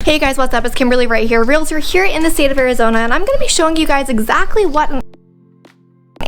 Hey guys, what's up? It's Kimberly right here, Realtor here in the state of Arizona, and I'm going to be showing you guys exactly what an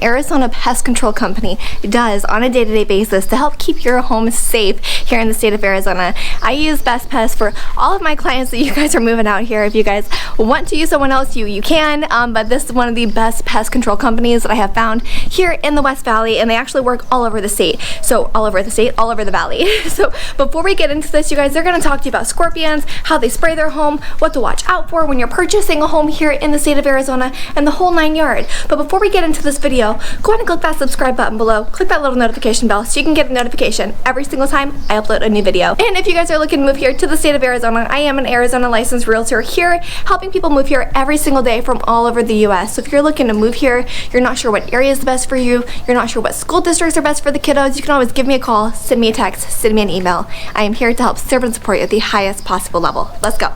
Arizona pest control company does on a day-to-day basis to help keep your home safe here in the state of Arizona. I use Best Pest for all of my clients that you guys are moving out here. If you guys want to use someone else, you can, but this is one of the best pest control companies that I have found here in the West Valley, and they actually work all over the state. So all over the valley. So before we get into this, you guys, they're going to talk to you about scorpions, how they spray their home, what to watch out for when you're purchasing a home here in the state of Arizona, and the whole 9 yards. But before we get into this video, go ahead and click that subscribe button below. Click that little notification bell so you can get a notification every single time I upload a new video. And if you guys are looking to move here to the state of Arizona, I am an Arizona licensed realtor here, helping people move here every single day from all over the US. So if you're looking to move here, you're not sure what area is the best for you, you're not sure what school districts are best for the kiddos, you can always give me a call, send me a text, send me an email. I am here to help serve and support you at the highest possible level. Let's go.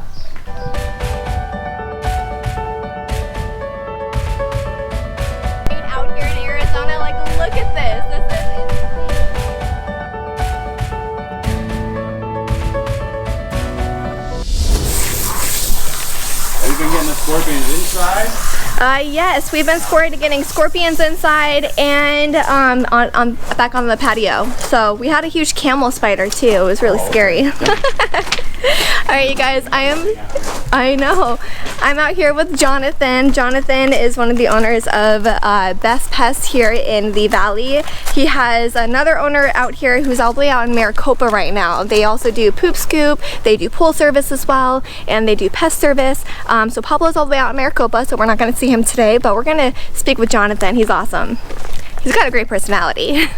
Look at this. This is insane. Have you been getting the scorpions inside? Yes, we've been getting scorpions inside and back on the patio. So we had a huge camel spider too. It was really scary. Alright you guys, I know. I'm out here with Jonathan. Jonathan is one of the owners of Best Pest here in the valley. He has another owner out here who's all the way out in Maricopa right now. They also do poop scoop, they do pool service as well, and they do pest service. So Pablo's all the way out in Maricopa, so we're not going to see him today, but we're going to speak with Jonathan. He's awesome. He's got a great personality.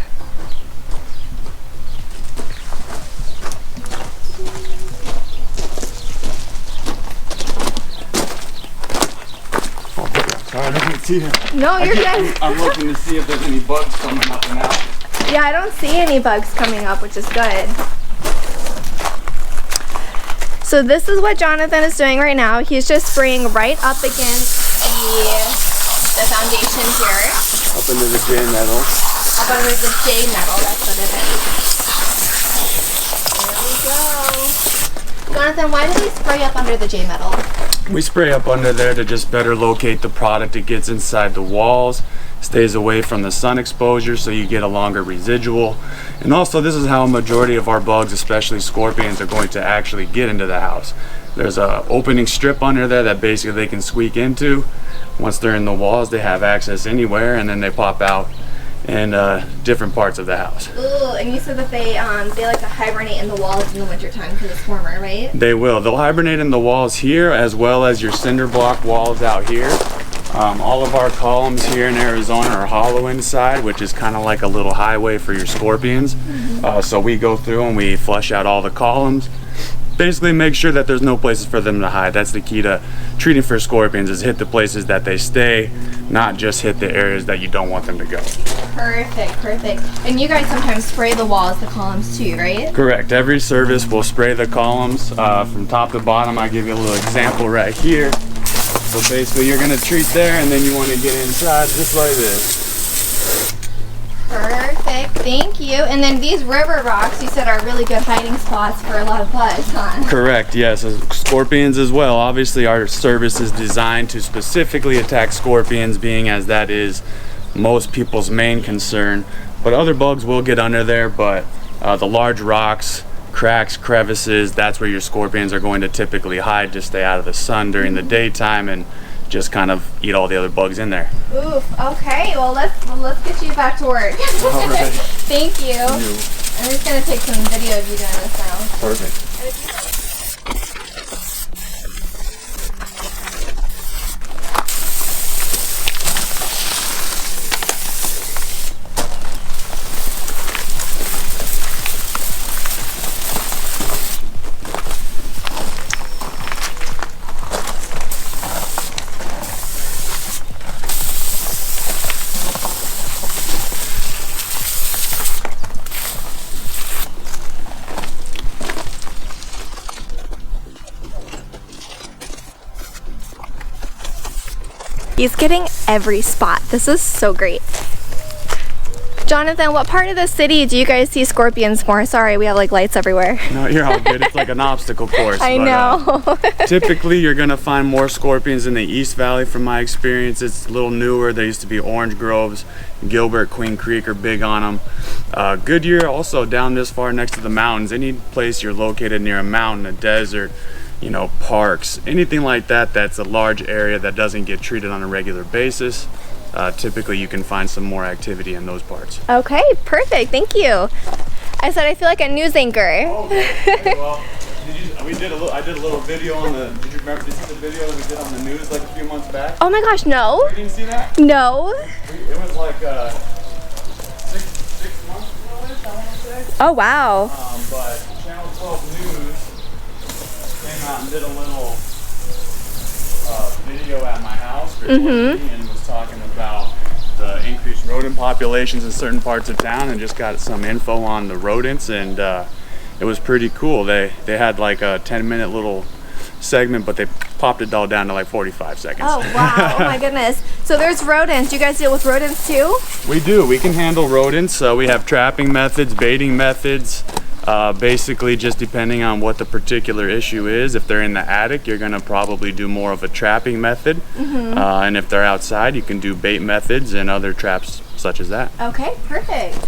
I don't see him. No, you're good. I'm looking to see if there's any bugs coming up and out. Yeah, I don't see any bugs coming up, which is good. So this is what Jonathan is doing right now. He's just spraying right up against the foundation here. Up into the J metal. Up under the J metal, that's what it is. There we go. Jonathan, why do we spray up under the J metal? We spray up under there to just better locate the product. It gets inside the walls, stays away from the sun exposure, so you get a longer residual. And also, this is how a majority of our bugs, especially scorpions, are going to actually get into the house. There's a opening strip under there that basically they can squeak into. Once they're in the walls, they have access anywhere, and then they pop out in different parts of the house. Ooh, and you said that they like to hibernate in the walls in the wintertime because it's warmer, right? They will. They'll hibernate in the walls here as well as your cinder block walls out here. All of our columns here in Arizona are hollow inside, which is kind of like a little highway for your scorpions. So we go through and we flush out all the columns. Basically make sure that there's no places for them to hide. That's the key to treating for scorpions, is hit the places that they stay, not just hit the areas that you don't want them to go. Perfect, perfect. And you guys sometimes spray the walls, the columns too, right? Correct. Every service will spray the columns from top to bottom. I'll give you a little example right here. So basically you're going to treat there, and then you want to get inside just like this. Perfect, thank you. And then these river rocks, you said, are really good hiding spots for a lot of bugs, huh? Correct, yes. Scorpions as well. Obviously our service is designed to specifically attack scorpions, being as that is most people's main concern. But other bugs will get under there, but the large rocks, cracks, crevices, that's where your scorpions are going to typically hide, just stay out of the sun during the daytime and just kind of eat all the other bugs in there. Oof, okay, well let's get you back to work. All right. Thank you. I'm just going to take some video of you doing this now. Perfect. He's getting every spot. This is so great. Jonathan, what part of the city do you guys see scorpions more? Sorry, we have like lights everywhere. No, you're all good. It's like an obstacle course. I know. Typically, you're gonna find more scorpions in the East Valley. From my experience, it's a little newer. There used to be orange groves. Gilbert, Queen Creek are big on them. Goodyear also down this far next to the mountains. Any place you're located near a mountain, a desert, you know, parks, anything like that that's a large area that doesn't get treated on a regular basis, typically you can find some more activity in those parts. Okay, perfect. Thank you. I said I feel like a news anchor. Oh, okay. Well, I did a little video on the. Did you see the video that we did on the news like a few months back? Oh my gosh, no. You didn't see that? No. It was like 6 months ago, I want to say. Oh wow. But Channel 12 News came out and did a little video at my house and was talking about the increased rodent populations in certain parts of town, and just got some info on the rodents, and it was pretty cool. They had like a 10-minute little segment, but they popped it all down to like 45 seconds. Oh wow. Oh my goodness. So there's rodents. Do you guys deal with rodents too? We do. We can handle rodents. We have trapping methods, baiting methods. Basically, just depending on what the particular issue is. If they're in the attic, you're going to probably do more of a trapping method. And if they're outside, you can do bait methods and other traps such as that. Okay, perfect.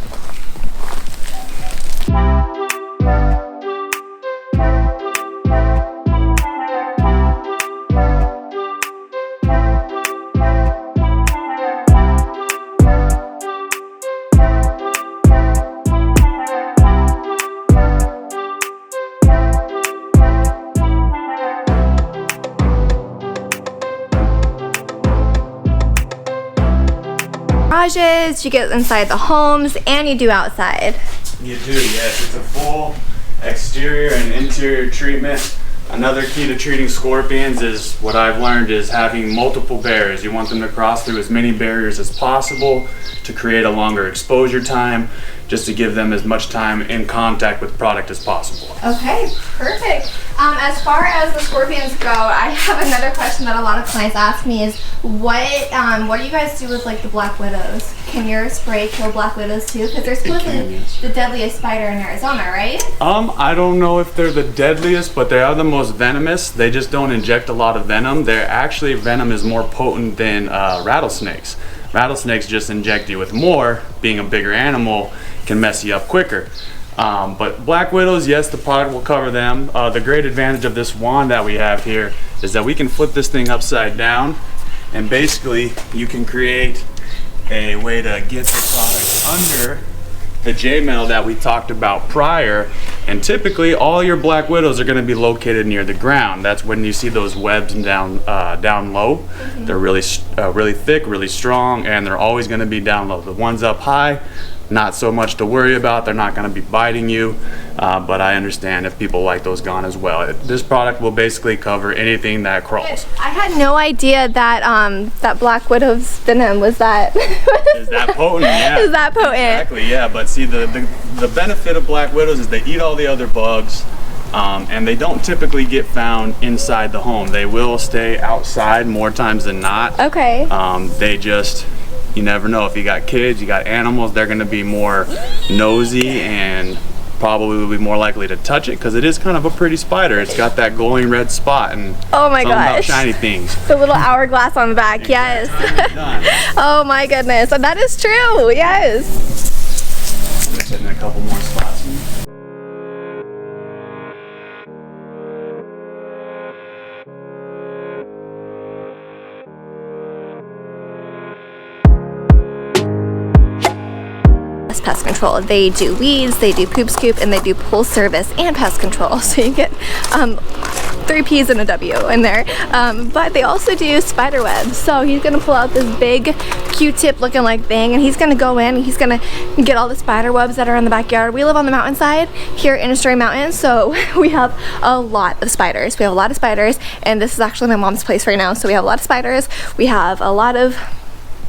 Garages, you get inside the homes, and you do outside. You do, yes. It's a full exterior and interior treatment. Another key to treating scorpions is what I've learned is having multiple barriers. You want them to cross through as many barriers as possible to create a longer exposure time, just to give them as much time in contact with product as possible. Okay, perfect. As far as the scorpions go, I have another question that a lot of clients ask me is what do you guys do with like the black widows? Can your spray kill black widows too? Because they're supposedly the deadliest spider in Arizona, right? I don't know if they're the deadliest, but they are the most venomous. They just don't inject a lot of venom. Venom is more potent than rattlesnakes. Rattlesnakes just inject you with more. Being a bigger animal can mess you up quicker. But black widows, yes, the product will cover them. The great advantage of this wand that we have here is that we can flip this thing upside down, and basically you can create a way to get the product under the J-metal that we talked about prior. And typically all your black widows are going to be located near the ground. That's when you see those webs down low. They're really thick, really strong, and they're always going to be down low. The ones up high, not so much to worry about. They're not going to be biting you, but I understand if people like those gone as well. This product will basically cover anything that crawls. I had no idea that that black widow's venom was that. Is that potent? Yeah. Is that potent? Exactly. Yeah. But see, the benefit of black widows is they eat all the other bugs, and they don't typically get found inside the home. They will stay outside more times than not. Okay. You never know. If you got kids, you got animals, they're going to be more nosy and probably will be more likely to touch it because it is kind of a pretty spider. It's got that glowing red spot and oh my gosh, shiny things. The little hourglass on the back, yes. Oh my goodness, and that is true, yes. Just hitting a couple more spots here. Pest Control. They do weeds, they do poop scoop, and they do pool service and pest control. So you get 3 P's and a W in there. But they also do spider webs. So he's gonna pull out this big Q-tip looking like thing, and he's gonna go in and he's gonna get all the spider webs that are in the backyard. We live on the mountainside here in Story Mountain, so we have a lot of spiders. We have a lot of spiders, and this is actually my mom's place right now. So we have a lot of spiders. We have a lot of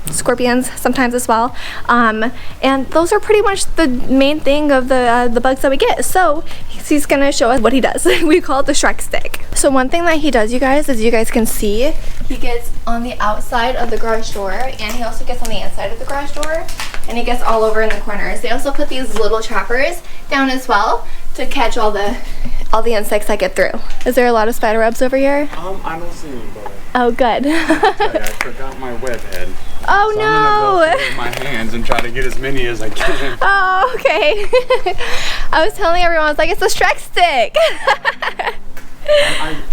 scorpions sometimes as well. And those are pretty much the main thing of the bugs that we get. So he's gonna show us what he does. We call it the Shrek stick. So one thing that he does, you guys, as you guys can see, he gets on the outside of the garage door, and he also gets on the inside of the garage door, and he gets all over in the corners. They also put these little trappers down as well to catch all the insects that get through. Is there a lot of spider webs over here? I don't see anybody. Oh, good. I forgot my web head. Oh, so no. I'm gonna go through my hands and try to get as many as I can. Oh, okay. I was telling everyone, I was like, it's a Shrek stick.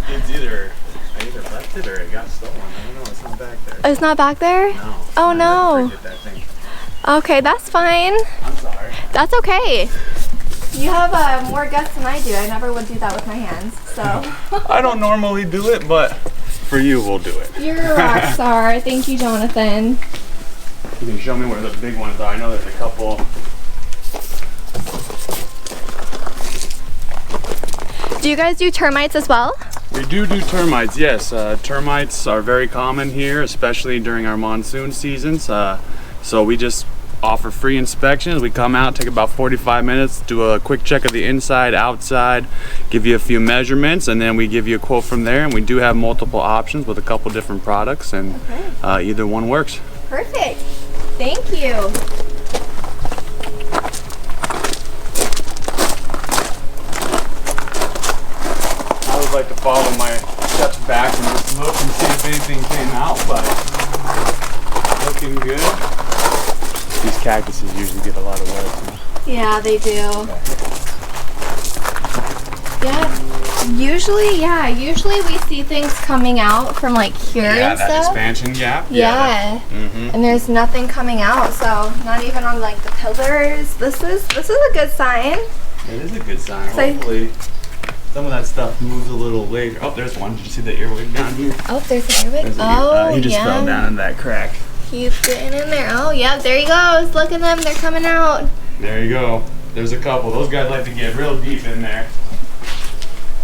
It's either I either left it or it got stolen. I don't know. It's not back there. It's not back there? No. Oh, no. Forget that thing. Okay, that's fine. I'm sorry. That's okay. You have more guts than I do. I never would do that with my hands, so. I don't normally do it, but for you, we'll do it. You're a rock star. Thank you, Jonathan. You can show me where the big ones are. I know there's a couple. Do you guys do termites as well? We do termites, yes. Termites are very common here, especially during our monsoon seasons. So we just offer free inspections. We come out, take about 45 minutes, do a quick check of the inside, outside, give you a few measurements, and then we give you a quote from there. And we do have multiple options with a couple different products, and either one works. Perfect. Thank you. I would like to follow my steps back and just look and see if anything came out, but looking good. These cactuses usually get a lot of wear. Yeah, they do. Yeah, usually we see things coming out from like here and that stuff. expansion gap. Yeah. And there's nothing coming out, so not even on like the pillars. This is a good sign. It is a good sign. Hopefully some of that stuff moves a little later. Oh, there's one. Did you see the earwig down here? Oh, there's an earwig. He just fell down in that crack. He's getting in there. Oh, yeah, there he goes. Look at them. They're coming out. There you go. There's a couple. Those guys like to get real deep in there.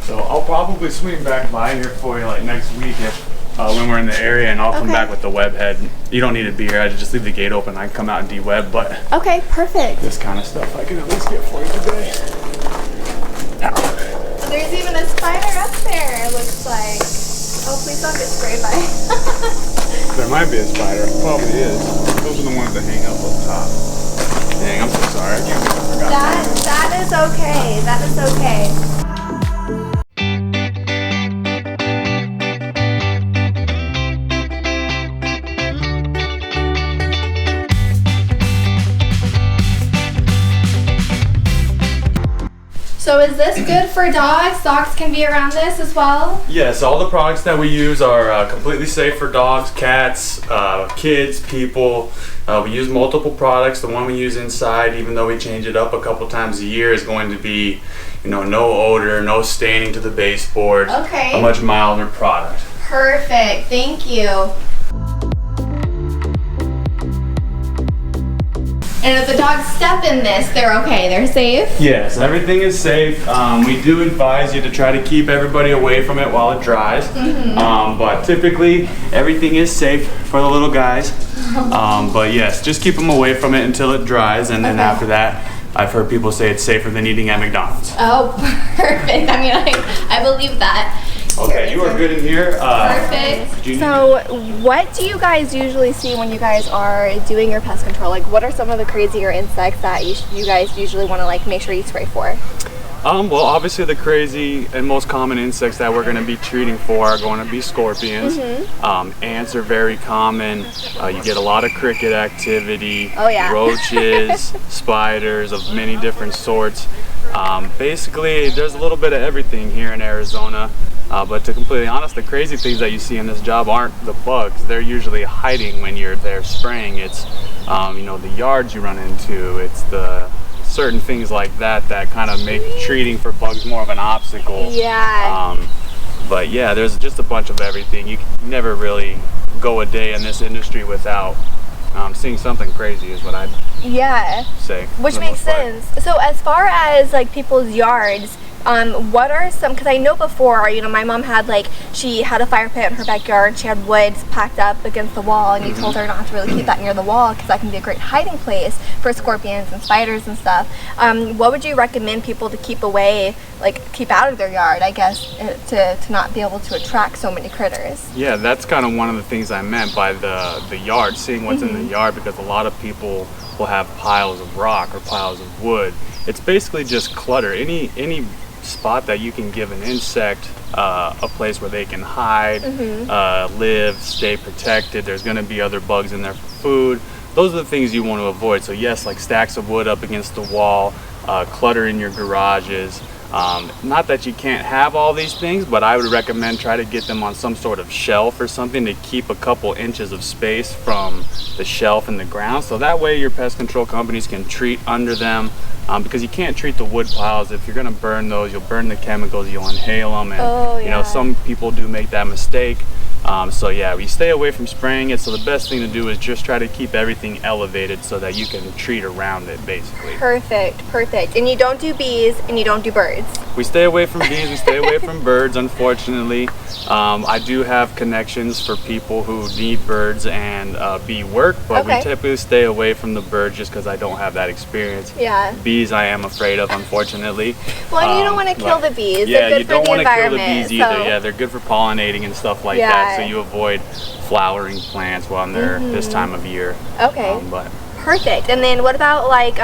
So I'll probably swing back by here for you like next week if when we're in the area, and I'll come back with the web head. You don't need to be here. I just leave the gate open. I can come out and de-web, but okay, perfect. This kind of stuff I can at least get for you today. There's even a spider up there, it looks like. Oh, please don't get sprayed by. There might be a spider. Probably is. Those are the ones that hang up top. Dang, I'm so sorry. I can't believe I forgot. That is okay. That is okay. So is this good for dogs? Dogs can be around this as well? Yes, all the products that we use are completely safe for dogs, cats, kids, people. We use multiple products. The one we use inside, even though we change it up a couple times a year, is going to be, no odor, no staining to the baseboard. Okay. A much milder product. Perfect. Thank you. And if the dogs step in this, they're okay, they're safe? Yes, everything is safe. We do advise you to try to keep everybody away from it while it dries. But typically, everything is safe for the little guys. But yes, just keep them away from it until it dries, and then after that, I've heard people say it's safer than eating at McDonald's. Oh, perfect. I mean, I believe that. Okay, you are good in here. Perfect. So what do you guys usually see when you guys are doing your pest control? Like, what are some of the crazier insects that you guys usually want to like make sure you spray for? Well, obviously the crazy and most common insects that we're going to be treating for are going to be scorpions. Ants are very common. You get a lot of cricket activity. Oh, yeah. Roaches, spiders of many different sorts. Basically, there's a little bit of everything here in Arizona. But to be completely honest, the crazy things that you see in this job aren't the bugs. They're usually hiding when you're there spraying. It's, the yards you run into. It's the certain things like that that kind of make treating for bugs more of an obstacle. Yeah. But yeah, there's just a bunch of everything. You can never really go a day in this industry without seeing something crazy is what I'd say. Which makes sense. So as far as like people's yards, What are some, because I know before, you know, my mom had like, she had a fire pit in her backyard, she had wood packed up against the wall, and you told her not to really keep that near the wall because that can be a great hiding place for scorpions and spiders and stuff. What would you recommend people to keep away, like keep out of their yard, I guess, to not be able to attract so many critters? Yeah, that's kind of one of the things I meant by the yard, seeing what's in the yard, because a lot of people will have piles of rock or piles of wood. It's basically just clutter. Any spot that you can give an insect a place where they can hide, live, stay protected. There's going to be other bugs in there for food. Those are the things you want to avoid. So yes, like stacks of wood up against the wall, clutter in your garages. Not that you can't have all these things, but I would recommend try to get them on some sort of shelf or something to keep a couple inches of space from the shelf and the ground. So that way your pest control companies can treat under them, because you can't treat the wood piles. If you're gonna burn those, you'll burn the chemicals, you'll inhale them, and you know, some people do make that mistake. So yeah, we stay away from spraying it. So the best thing to do is just try to keep everything elevated so that you can treat around it, basically. Perfect, perfect. And you don't do bees and you don't do birds? We stay away from bees, we stay away from birds, unfortunately. I do have connections for people who need birds and bee work, but we typically stay away from the birds just because I don't have that experience. Yeah. Bees I am afraid of, unfortunately. Well, and you don't want to kill the bees. Yeah, they're good you don't want to kill the bees either. Yeah, they're good for pollinating and stuff like that, so you avoid flowering plants while they're this time of year. Okay. But perfect. And then what about like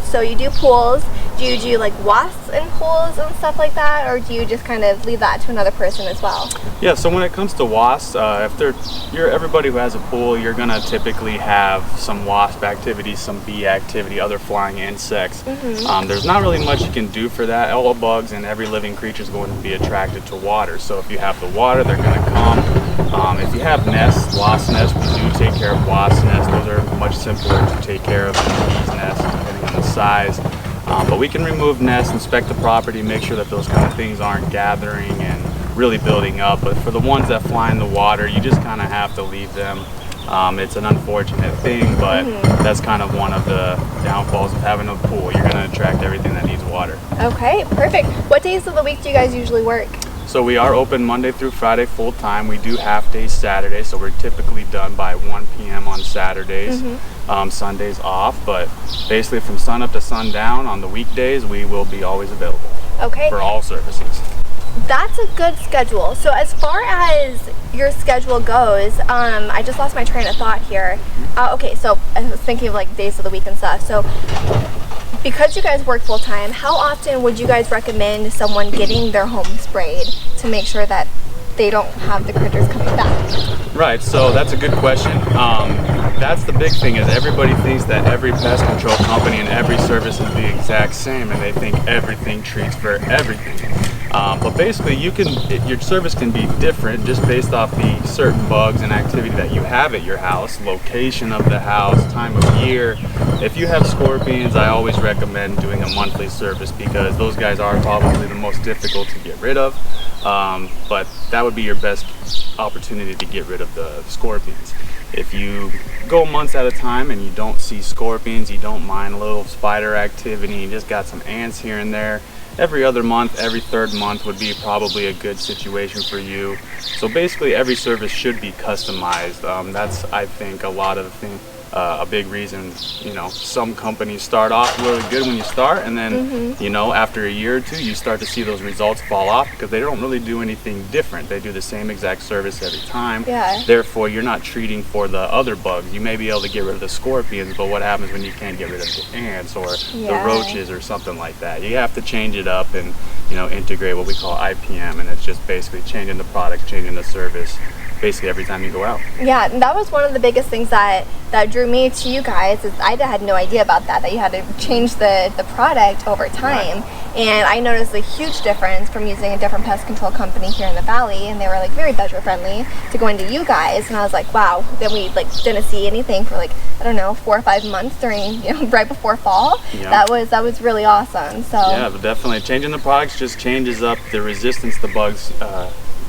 so you do pools? Do you do like wasps in pools and stuff like that, or do you just kind of leave that to another person as well? Yeah, so when it comes to wasps, if everybody who has a pool, you're gonna typically have some wasp activity, some bee activity, other flying insects. There's not really much you can do for that. All bugs and every living creature is going to be attracted to water. So if you have the water, they're gonna come. If you have nests, wasp nests, we do take care of wasp nests. Those are much simpler to take care of than bees nests, depending on the size. But we can remove nests, inspect the property, make sure that those kind of things aren't gathering and really building up. But for the ones that fly in the water, you just kind of have to leave them. It's an unfortunate thing, but that's kind of one of the downfalls of having a pool. You're going to attract everything that needs water. Okay, perfect. What days of the week do you guys usually work? So we are open Monday through Friday full time. We do half days Saturday, so we're typically done by 1 p.m. on Saturdays. Sundays off, but basically from sun up to sundown on the weekdays, we will be always available. Okay. For all services. That's a good schedule. So as far as your schedule goes, I just lost my train of thought here. Okay, so I was thinking of like days of the week and stuff. So because you guys work full time, how often would you guys recommend someone getting their home sprayed to make sure that they don't have the critters coming back? Right, so that's a good question. That's the big thing, is everybody thinks that every pest control company and every service is the exact same, and they think everything treats for everything. But basically, your service can be different just based off the certain bugs and activity that you have at your house, location of the house, time of year. If you have scorpions, I always recommend doing a monthly service because those guys are probably the most difficult to get rid of. But that would be your best opportunity to get rid of the scorpions. If you go months at a time and you don't see scorpions, you don't mind a little spider activity, you just got some ants here and there, every other month, every third month would be probably a good situation for you. So basically every service should be customized. That's, I think, a big reason, some companies start off really good when you start, and then, after a year or two, you start to see those results fall off because they don't really do anything different. They do the same exact service every time. Yeah. Therefore, you're not treating for the other bugs. You may be able to get rid of the scorpions, but what happens when you can't get rid of the ants or the roaches or something like that? You have to change it up and, integrate what we call IPM, and it's just basically changing the product, changing the service, basically every time you go out. Yeah, and that was one of the biggest things that drew me to you guys. Is I had no idea about that you had to change the product over time. Right. And I noticed a huge difference from using a different pest control company here in the valley, and they were like very budget friendly, to going to you guys. And I was like, wow. Then we didn't see anything for 4 or 5 months during right before fall. Yeah. That was really awesome. So yeah, but definitely changing the products just changes up the resistance the bugs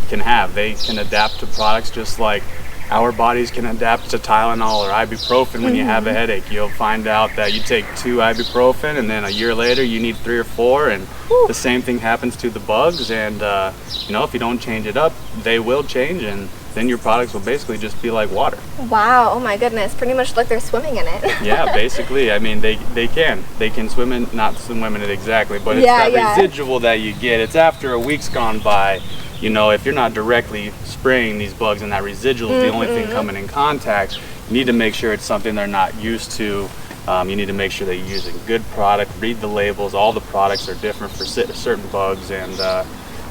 can have. They can adapt to products just like our bodies can adapt to Tylenol or ibuprofen when you have a headache. You'll find out that you take 2 ibuprofen and then a year later you need 3 or 4, and the same thing happens to the bugs. And you know, if you don't change it up, they will change, and then your products will basically just be like water. Wow, oh my goodness, pretty much like they're swimming in it. Yeah, basically. I mean, they can swim in, not swim in it exactly, but it's that residual that you get. It's after a week's gone by. You know, if you're not directly spraying these bugs and that residual is the only thing coming in contact, you need to make sure it's something they're not used to. You need to make sure that you're using good product, read the labels. All the products are different for certain bugs, and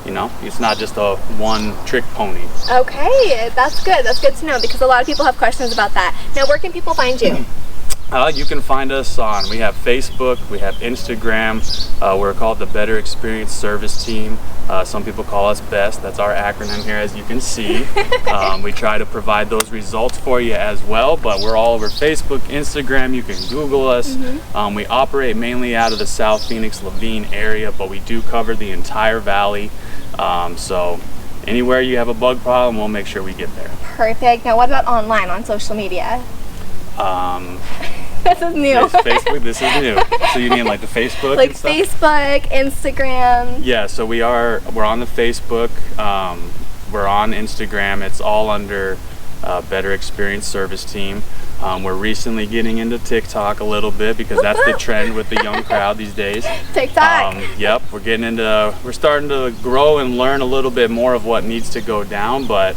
you know, it's not just a one trick pony. Okay, that's good. That's good to know, because a lot of people have questions about that. Now, where can people find you? You can find us we have Facebook, we have Instagram. We're called the Better Experience Service Team. Some people call us BEST. That's our acronym here, as you can see. We try to provide those results for you as well, but we're all over Facebook, Instagram. You can Google us. We operate mainly out of the South Phoenix, Laveen area, but we do cover the entire valley. So anywhere you have a bug problem, we'll make sure we get there. Perfect. Now, what about online, on social media? This is new. Facebook, this is new. So you mean like the Facebook? Like Facebook, Instagram? Yeah, so we're on the Facebook, we're on Instagram. It's all under Better Experience Service Team. We're recently getting into TikTok a little bit, because that's the trend with the young crowd these days. TikTok. Yep, we're starting to grow and learn a little bit more of what needs to go down, but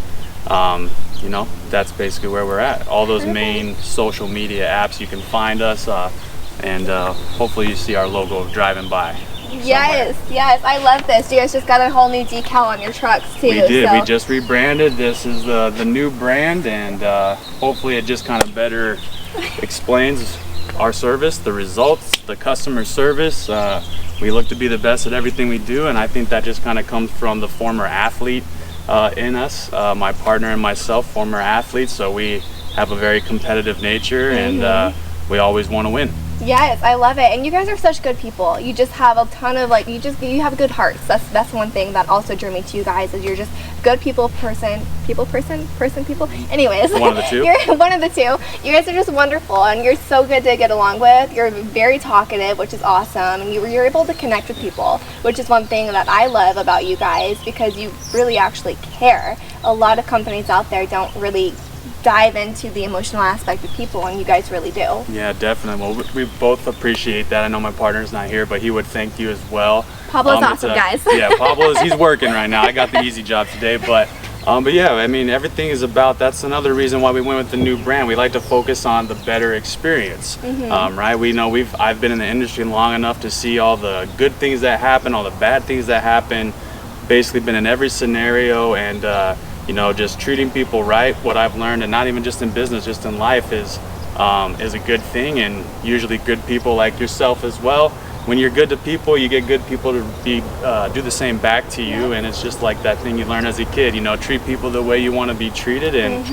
you know, that's basically where we're at. All those main social media apps, you can find us, and hopefully you see our logo driving by. Yes, yes, I love this. You guys just got a whole new decal on your trucks too. We did. So. We just rebranded. This is the new brand, and hopefully it just kind of better explains our service, the results, the customer service. We look to be the best at everything we do, and I think that just kind of comes from the former athlete in us. My partner and myself, former athletes, so we have a very competitive nature, and we always want to win. Yes, I love it. And you guys are such good people. You just have a ton of you have good hearts. That's one thing that also drew me to you guys, is you're just good people. Anyways, one of the two. You're one of the two. You guys are just wonderful, and you're so good to get along with. You're very talkative, which is awesome, and you're able to connect with people, which is one thing that I love about you guys, because you really actually care. A lot of companies out there don't really dive into the emotional aspect of people, and you guys really do. Yeah, definitely. Well, we both appreciate that. I know my partner's not here, but he would thank you as well. Pablo's awesome, guys. Yeah, he's working right now. I got the easy job today, but yeah, I mean, everything is about, that's another reason why we went with the new brand. We like to focus on the better experience, right? We know I've been in the industry long enough to see all the good things that happen, all the bad things that happen, basically been in every scenario, and you know, just treating people right. What I've learned, and not even just in business, just in life, is a good thing, and usually good people like yourself as well. When you're good to people, you get good people to do the same back to you, and it's just like that thing you learn as a kid. You know, treat people the way you want to be treated, and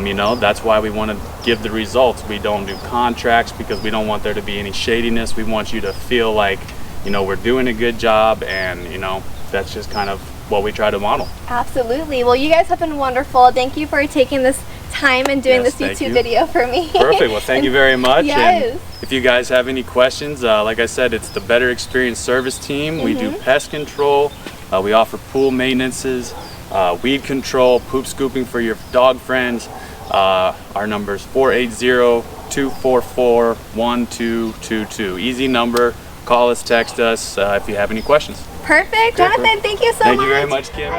you know, that's why we want to give the results. We don't do contracts because we don't want there to be any shadiness. We want you to feel like, you know, we're doing a good job, and you know, that's just kind of what we try to model. Absolutely. Well, you guys have been wonderful. Thank you for taking this time and doing this YouTube video for me. Perfect. Well, thank you very much. Yes. And if you guys have any questions, like I said, it's the Better Experience Service Team. We do pest control. We offer pool maintenances, weed control, poop scooping for your dog friends. Our number is 480-244-1222. Easy number. Call us, text us if you have any questions. Perfect. Jonathan, thank you so much. Thank you very much, Kim.